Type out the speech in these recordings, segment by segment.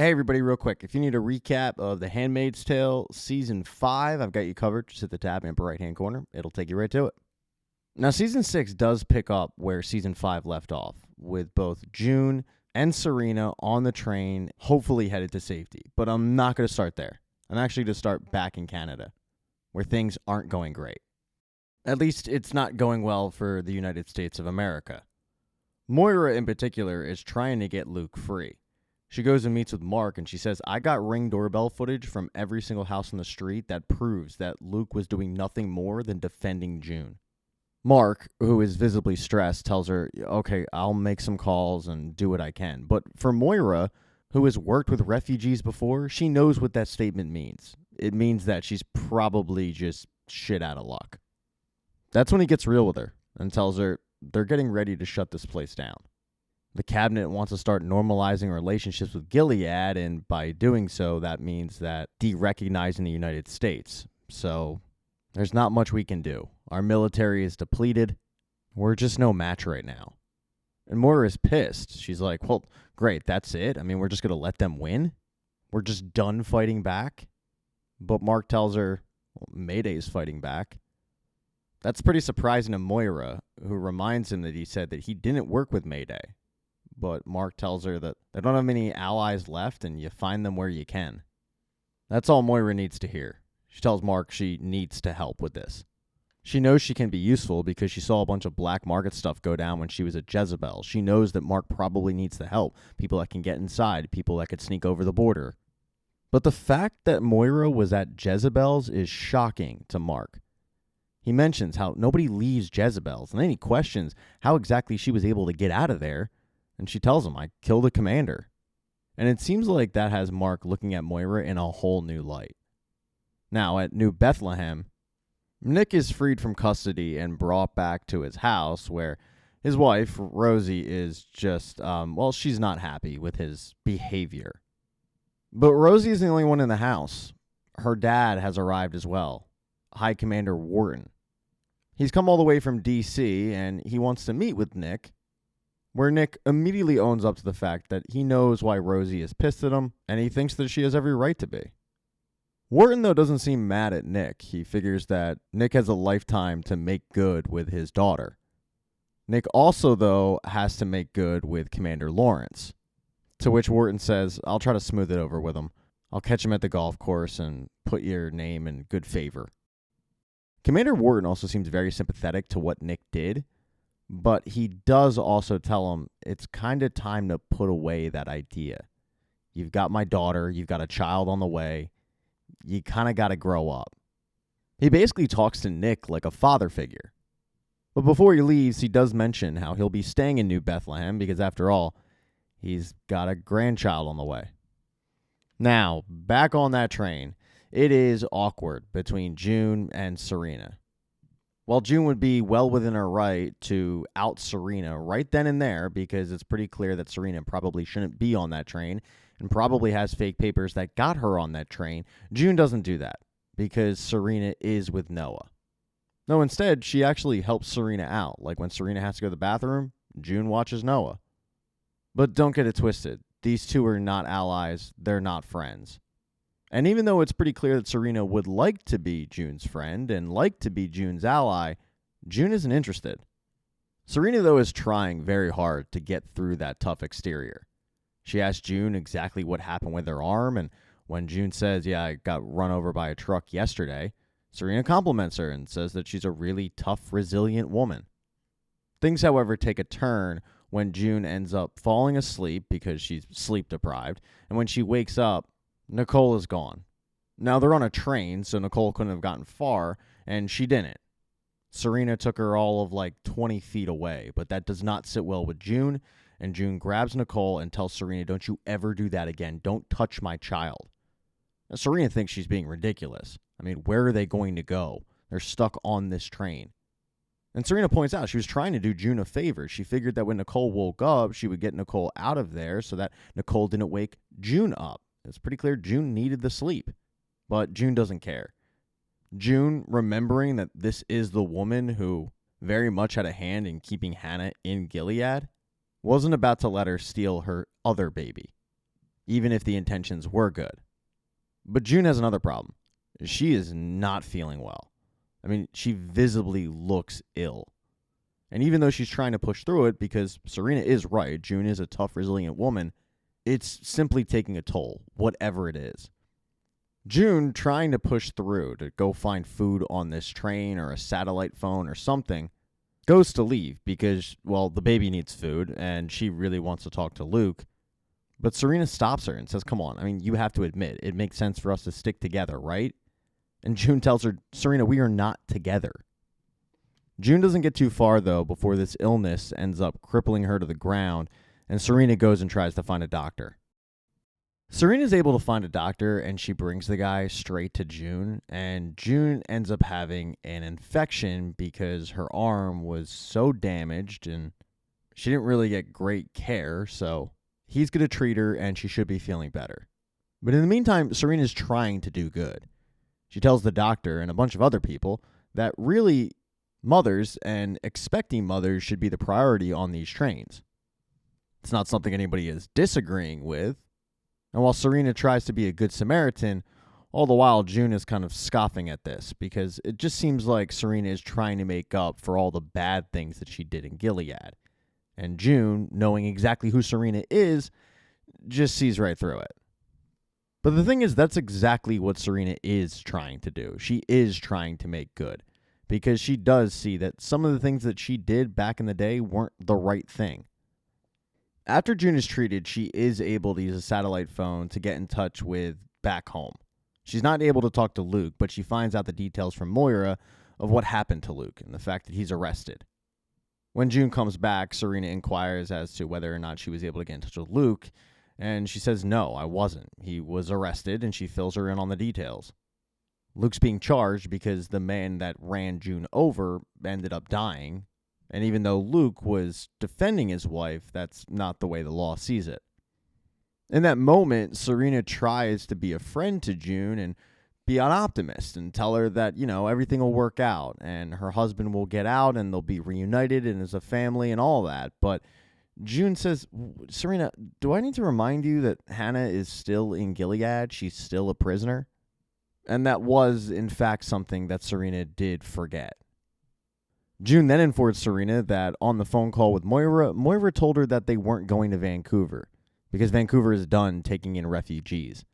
Hey, everybody, real quick. If you need a recap of The Handmaid's Tale Season 5, I've got you covered. Just hit the tab in the upper right-hand corner. It'll take you right to it. Now, Season 6 does pick up where Season 5 left off, with both June and Serena on the train, hopefully headed to safety. But I'm not going to start there. I'm actually going to start back in Canada, where things aren't going great. At least it's not going well for the United States of America. Moira, in particular, is trying to get Luke free. She goes and meets with Mark, and she says, I got Ring doorbell footage from every single house on the street that proves that Luke was doing nothing more than defending June. Mark, who is visibly stressed, tells her, okay, I'll make some calls and do what I can. But for Moira, who has worked with refugees before, she knows what that statement means. It means that she's probably just shit out of luck. That's when he gets real with her and tells her they're getting ready to shut this place down. The cabinet wants to start normalizing relationships with Gilead, and by doing so, that means that de-recognizing the United States. So there's not much we can do. Our military is depleted. We're just no match right now. And Moira is pissed. She's like, well, great, that's it? I mean, we're just going to let them win? We're just done fighting back? But Mark tells her, well, Mayday's fighting back. That's pretty surprising to Moira, who reminds him that he said that he didn't work with Mayday. But Mark tells her that they don't have many allies left and you find them where you can. That's all Moira needs to hear. She tells Mark she needs to help with this. She knows she can be useful because she saw a bunch of black market stuff go down when she was at Jezebel. She knows that Mark probably needs the help. People that can get inside, people that could sneak over the border. But the fact that Moira was at Jezebel's is shocking to Mark. He mentions how nobody leaves Jezebel's, and then he questions how exactly she was able to get out of there. And she tells him, I killed a commander. And it seems like that has Mark looking at Moira in a whole new light. Now, at New Bethlehem, Nick is freed from custody and brought back to his house where his wife, Rosie, is just, she's not happy with his behavior. But Rosie isn't the only one in the house. Her dad has arrived as well, High Commander Wharton. He's come all the way from D.C., and he wants to meet with Nick, where Nick immediately owns up to the fact that he knows why Rosie is pissed at him, and he thinks that she has every right to be. Wharton, though, doesn't seem mad at Nick. He figures that Nick has a lifetime to make good with his daughter. Nick also, though, has to make good with Commander Lawrence, to which Wharton says, I'll try to smooth it over with him. I'll catch him at the golf course and put your name in good favor. Commander Wharton also seems very sympathetic to what Nick did, but he does also tell him it's kind of time to put away that idea. You've got my daughter. You've got a child on the way. You kind of got to grow up. He basically talks to Nick like a father figure. But before he leaves, he does mention how he'll be staying in New Bethlehem because, after all, he's got a grandchild on the way. Now, back on that train, it is awkward between June and Serena. While June would be well within her right to out Serena right then and there because it's pretty clear that Serena probably shouldn't be on that train and probably has fake papers that got her on that train, June doesn't do that because Serena is with Noah. No, instead, she actually helps Serena out. Like when Serena has to go to the bathroom, June watches Noah. But don't get it twisted. These two are not allies. They're not friends. And even though it's pretty clear that Serena would like to be June's friend and like to be June's ally, June isn't interested. Serena, though, is trying very hard to get through that tough exterior. She asks June exactly what happened with her arm, and when June says, yeah, I got run over by a truck yesterday, Serena compliments her and says that she's a really tough, resilient woman. Things, however, take a turn when June ends up falling asleep because she's sleep deprived, and when she wakes up, Nicole is gone. Now, they're on a train, so Nicole couldn't have gotten far, and she didn't. Serena took her all of like 20 feet away, but that does not sit well with June, and June grabs Nicole and tells Serena, don't you ever do that again. Don't touch my child. Now, Serena thinks she's being ridiculous. I mean, where are they going to go? They're stuck on this train. And Serena points out she was trying to do June a favor. She figured that when Nicole woke up, she would get Nicole out of there so that Nicole didn't wake June up. It's pretty clear June needed the sleep, but June doesn't care. June, remembering that this is the woman who very much had a hand in keeping Hannah in Gilead, wasn't about to let her steal her other baby. even if the intentions were good. But June has another problem. She is not feeling well. I mean, she visibly looks ill. And even though she's trying to push through it, because Serena is right, June is a tough, resilient woman, it's simply taking a toll, whatever it is. June, trying to push through to go find food on this train or a satellite phone or something, goes to leave because, well, the baby needs food and she really wants to talk to Luke. But Serena stops her and says, come on, I mean, you have to admit, it makes sense for us to stick together, right? And June tells her, Serena, we are not together. June doesn't get too far, though, before this illness ends up crippling her to the ground, and Serena goes and tries to find a doctor. Serena's able to find a doctor, and she brings the guy straight to June, and June ends up having an infection because her arm was so damaged, and she didn't really get great care, so he's going to treat her, and she should be feeling better. But in the meantime, Serena's trying to do good. She tells the doctor and a bunch of other people that really mothers and expecting mothers should be the priority on these trains. It's not something anybody is disagreeing with. And while Serena tries to be a good Samaritan, all the while June is kind of scoffing at this because it just seems like Serena is trying to make up for all the bad things that she did in Gilead. And June, knowing exactly who Serena is, just sees right through it. But the thing is, that's exactly what Serena is trying to do. She is trying to make good because she does see that some of the things that she did back in the day weren't the right thing. After June is treated, she is able to use a satellite phone to get in touch with back home. She's not able to talk to Luke, but she finds out the details from Moira of what happened to Luke and the fact that he's arrested. When June comes back, Serena inquires as to whether or not she was able to get in touch with Luke, and she says, no, I wasn't. He was arrested, and she fills her in on the details. Luke's being charged because the man that ran June over ended up dying, and even though Luke was defending his wife, that's not the way the law sees it. In that moment, Serena tries to be a friend to June and be an optimist and tell her that, everything will work out and her husband will get out and they'll be reunited and as a family and all that. But June says, Serena, do I need to remind you that Hannah is still in Gilead? She's still a prisoner? And that was, in fact, something that Serena did forget. June then informed Serena that on the phone call with Moira told her that they weren't going to Vancouver because Vancouver is done taking in refugees.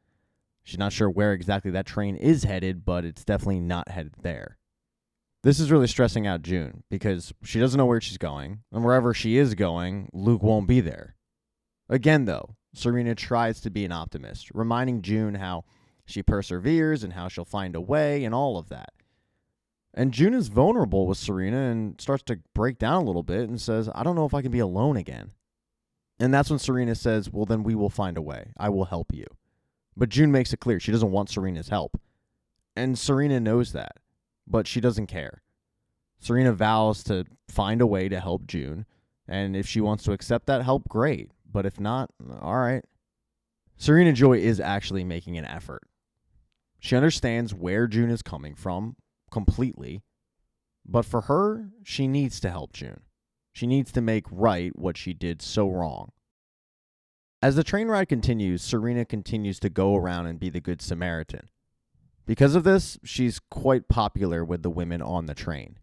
She's not sure where exactly that train is headed, but it's definitely not headed there. This is really stressing out June because she doesn't know where she's going, and wherever she is going, Luke won't be there. Again, though, Serena tries to be an optimist, reminding June how she perseveres and how she'll find a way and all of that. And June is vulnerable with Serena and starts to break down a little bit and says, I don't know if I can be alone again. And that's when Serena says, well, then we will find a way. I will help you. But June makes it clear she doesn't want Serena's help. And Serena knows that, but she doesn't care. Serena vows to find a way to help June, and if she wants to accept that help, great. But if not, all right. Serena Joy is actually making an effort. She understands where June is coming from completely, but for her, she needs to help June. She needs to make right what she did so wrong. As the train ride continues, Serena continues to go around and be the Good Samaritan. Because of this, she's quite popular with the women on the train.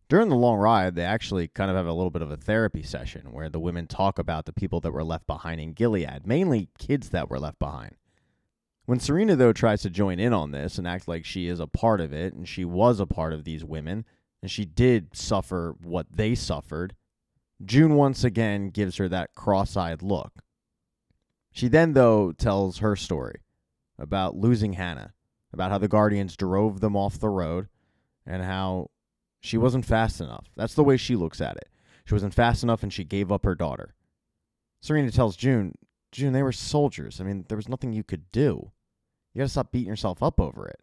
During the long ride, they actually kind of have a little bit of a therapy session where the women talk about the people that were left behind in Gilead, mainly kids that were left behind. When Serena, though, tries to join in on this and act like she is a part of it, and she was a part of these women, and she did suffer what they suffered, June once again gives her that cross-eyed look. She then, though, tells her story about losing Hannah, about how the Guardians drove them off the road, and how she wasn't fast enough. That's the way she looks at it. She wasn't fast enough, and she gave up her daughter. Serena tells June, they were soldiers. I mean, there was nothing you could do. You got to stop beating yourself up over it.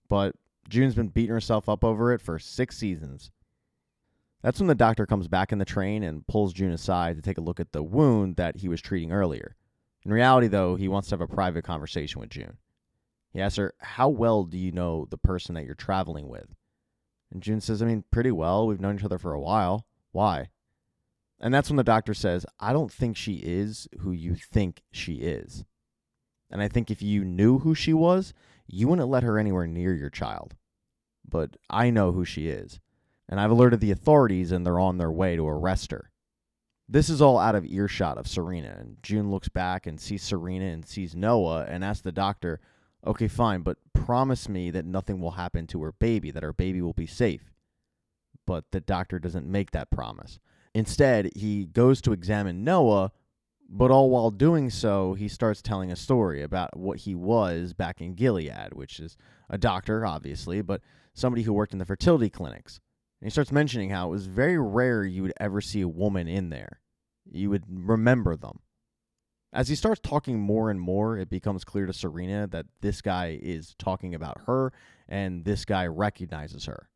But June's been beating herself up over it for 6 seasons. That's when the doctor comes back in the train and pulls June aside to take a look at the wound that he was treating earlier. In reality, though, he wants to have a private conversation with June. He asks her, how well do you know the person that you're traveling with? And June says, pretty well. We've known each other for a while. Why? And that's when the doctor says, I don't think she is who you think she is. And I think if you knew who she was, you wouldn't let her anywhere near your child. But I know who she is. And I've alerted the authorities and they're on their way to arrest her. This is all out of earshot of Serena. And June looks back and sees Serena and sees Noah and asks the doctor, okay, fine, but promise me that nothing will happen to her baby, that her baby will be safe. But the doctor doesn't make that promise. Instead, he goes to examine Noah, but all while doing so, he starts telling a story about what he was back in Gilead, which is a doctor, obviously, but somebody who worked in the fertility clinics. And he starts mentioning how it was very rare you would ever see a woman in there. You would remember them. As he starts talking more and more, it becomes clear to Serena that this guy is talking about her, and this guy recognizes her.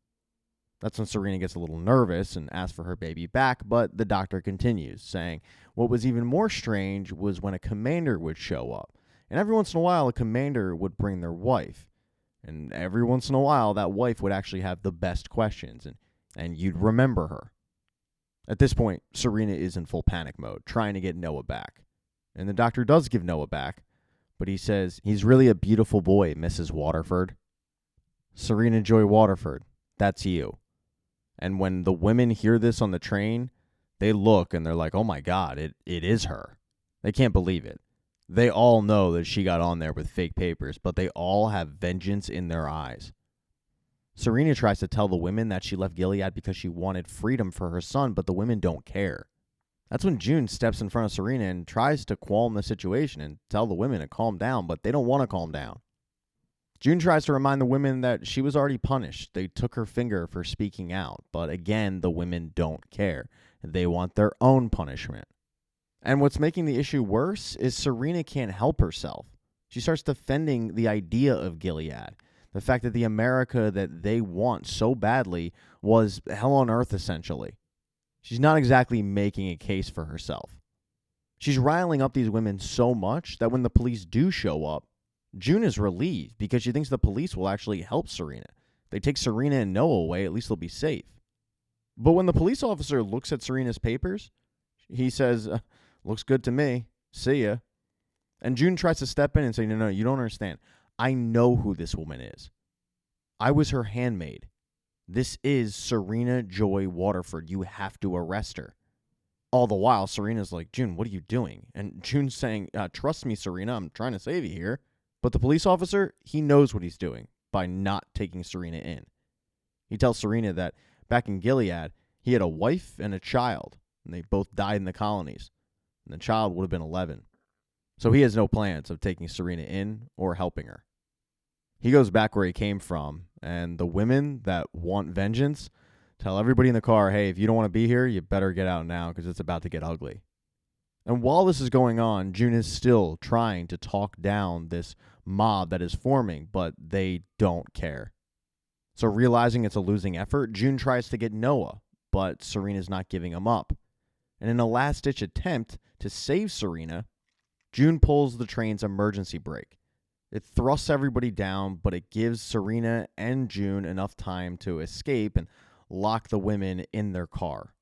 That's when Serena gets a little nervous and asks for her baby back, but the doctor continues, saying what was even more strange was when a commander would show up. And every once in a while, a commander would bring their wife. And every once in a while, that wife would actually have the best questions, and you'd remember her. At this point, Serena is in full panic mode, trying to get Noah back. And the doctor does give Noah back, but he says, he's really a beautiful boy, Mrs. Waterford. Serena Joy Waterford, that's you. And when the women hear this on the train, they look and they're like, oh my God, it is her. They can't believe it. They all know that she got on there with fake papers, but they all have vengeance in their eyes. Serena tries to tell the women that she left Gilead because she wanted freedom for her son, but the women don't care. That's when June steps in front of Serena and tries to calm the situation and tell the women to calm down, but they don't want to calm down. June tries to remind the women that she was already punished. They took her finger for speaking out, but again, the women don't care. They want their own punishment. And what's making the issue worse is Serena can't help herself. She starts defending the idea of Gilead, the fact that the America that they want so badly was hell on earth, essentially. She's not exactly making a case for herself. She's riling up these women so much that when the police do show up, June is relieved because she thinks the police will actually help Serena. They take Serena and Noah away, at least they'll be safe. But when the police officer looks at Serena's papers, he says, looks good to me. See ya. And June tries to step in and say, no, you don't understand. I know who this woman is. I was her handmaid. This is Serena Joy Waterford. You have to arrest her. All the while, Serena's like, June, what are you doing? And June's saying, trust me, Serena, I'm trying to save you here. But the police officer, he knows what he's doing by not taking Serena in. He tells Serena that back in Gilead, he had a wife and a child, and they both died in the colonies. And the child would have been 11. So he has no plans of taking Serena in or helping her. He goes back where he came from, and the women that want vengeance tell everybody in the car, hey, if you don't want to be here, you better get out now because it's about to get ugly. And while this is going on, June is still trying to talk down this mob that is forming, but they don't care. So realizing it's a losing effort, June tries to get Noah, but Serena's not giving him up. And in a last-ditch attempt to save Serena, June pulls the train's emergency brake. It thrusts everybody down, but it gives Serena and June enough time to escape and lock the women in their car.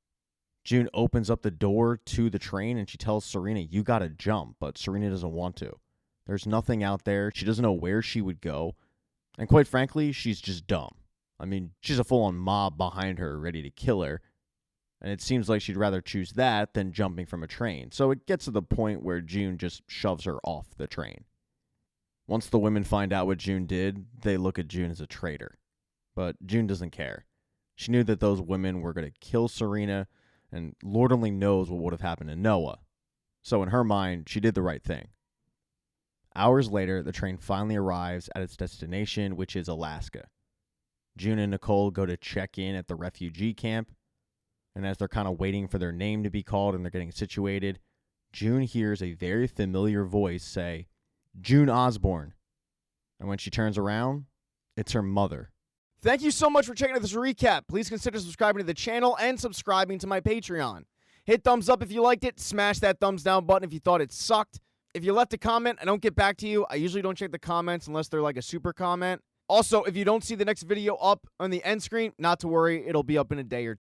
June opens up the door to the train and she tells Serena, you gotta jump, but Serena doesn't want to. There's nothing out there. She doesn't know where she would go. And quite frankly, she's just dumb. I mean, she's a full-on mob behind her ready to kill her. And it seems like she'd rather choose that than jumping from a train. So it gets to the point where June just shoves her off the train. Once the women find out what June did, they look at June as a traitor. But June doesn't care. She knew that those women were going to kill Serena, and Lord only knows what would have happened to Noah. So in her mind, she did the right thing. Hours later, the train finally arrives at its destination, which is Alaska. June and Nicole go to check in at the refugee camp, and as they're kind of waiting for their name to be called and they're getting situated, June hears a very familiar voice say, June Osborne. And when she turns around, it's her mother. Thank you so much for checking out this recap. Please consider subscribing to the channel and subscribing to my Patreon. Hit thumbs up if you liked it. Smash that thumbs down button if you thought it sucked. If you left a comment, I don't get back to you. I usually don't check the comments unless they're like a super comment. Also, if you don't see the next video up on the end screen, not to worry. It'll be up in a day or